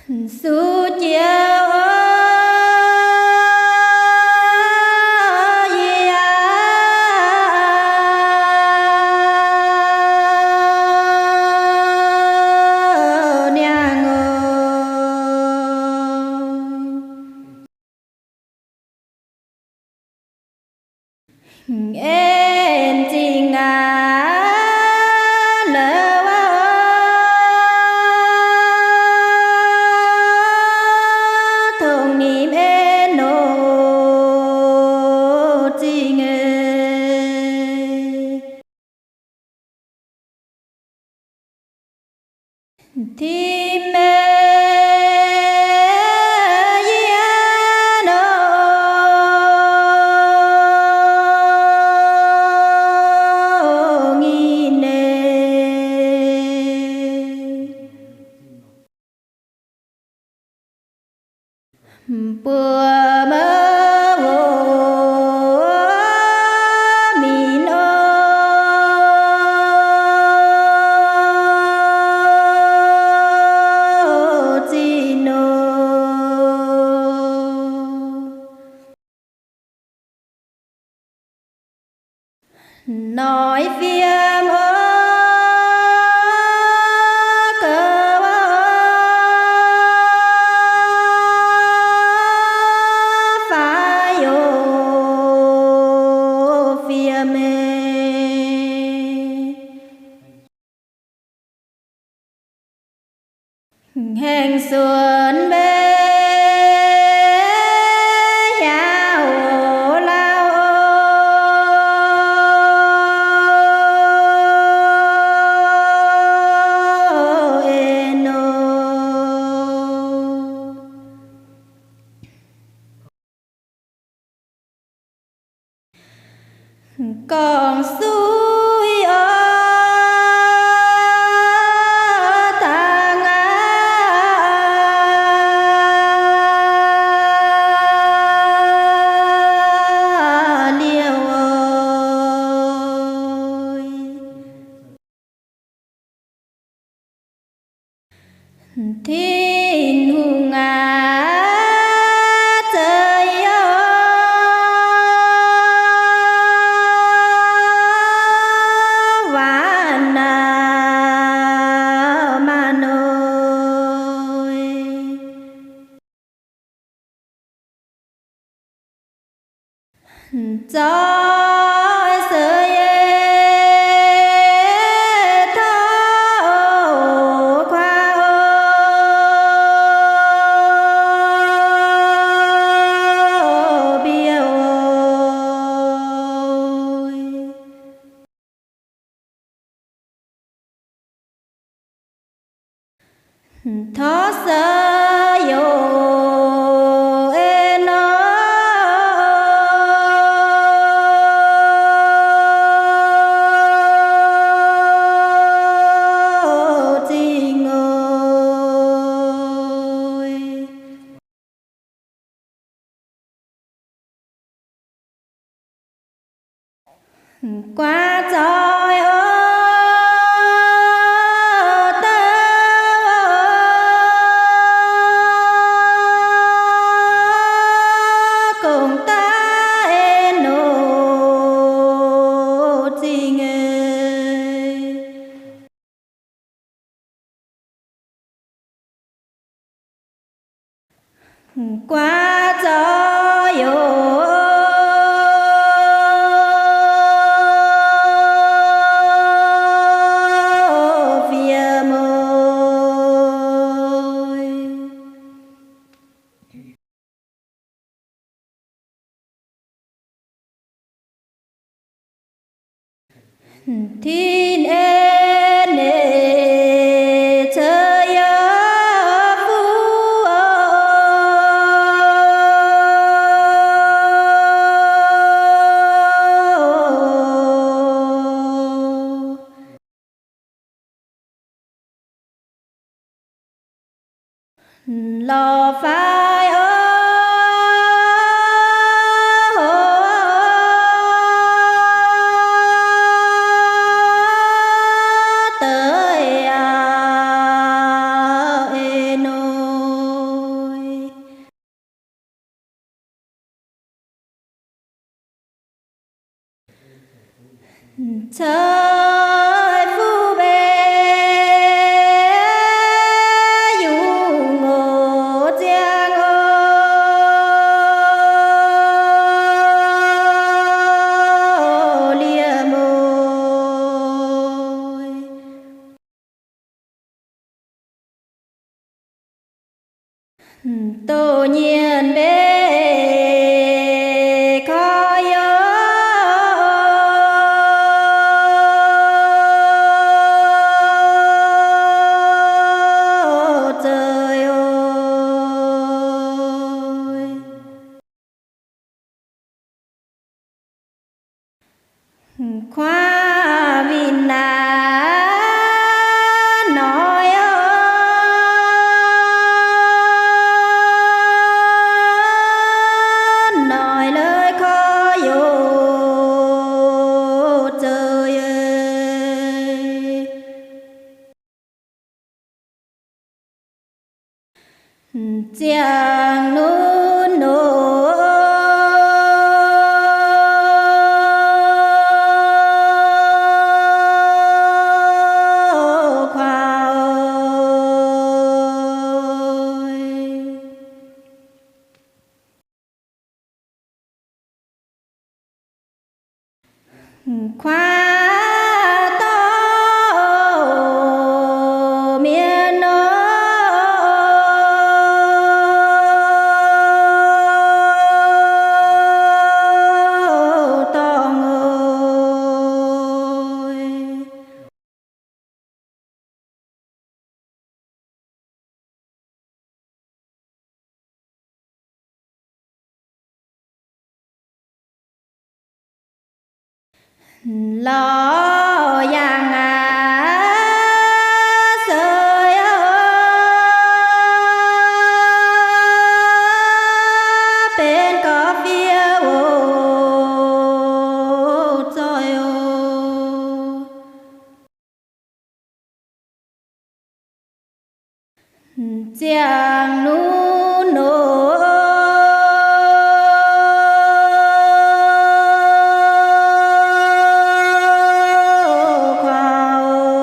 su chiều em chính thì mê bữa mơ vô mi nô chi nô nói phiếm hẹn xuân bê hào lao eno còn suối thiên hùng trời vạn mà nôi cho sợi thó sơ yo eno chi ngôi qua trời ơi qua cho yo phía môi thiên en trời lò phai tới eno Tô nhiên bê khói trời ơi. Khoa vin nói nói lời khó vô trời ơi. Chàng nôn nổ khoa ơi. Khoa to miền tòng ơi. Lo yang sơi bên có phía trời ơi. Chàng nụ nổ khoa ơi.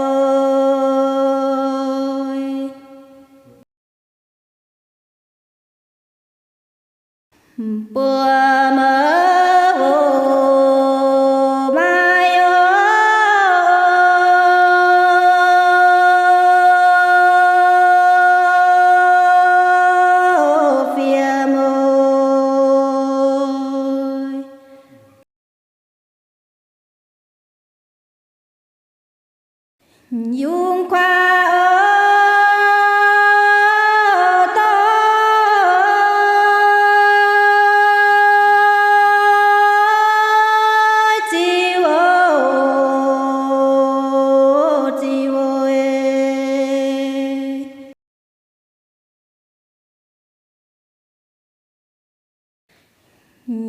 Bữa mơ mai phía môi dung khoa to chiều chiều ơi.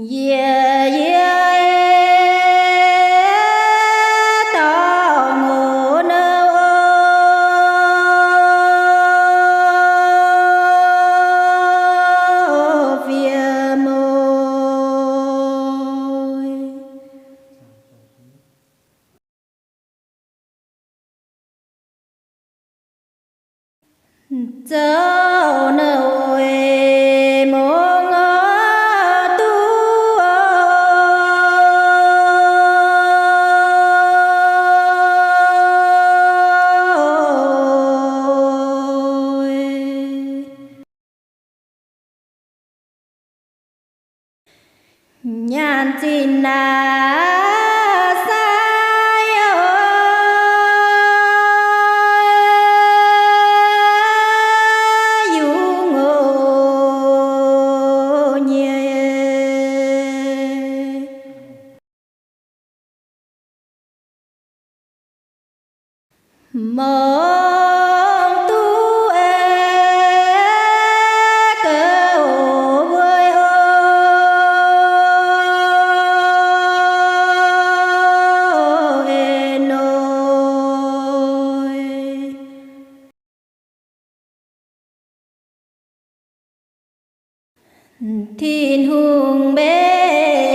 Yeah yeah tao ngô nâu phía môi châu nâu mô ngó tu nhàn chín sai dung ngô nhẹ mong tu cơ với ơi nôi thiên hùng bê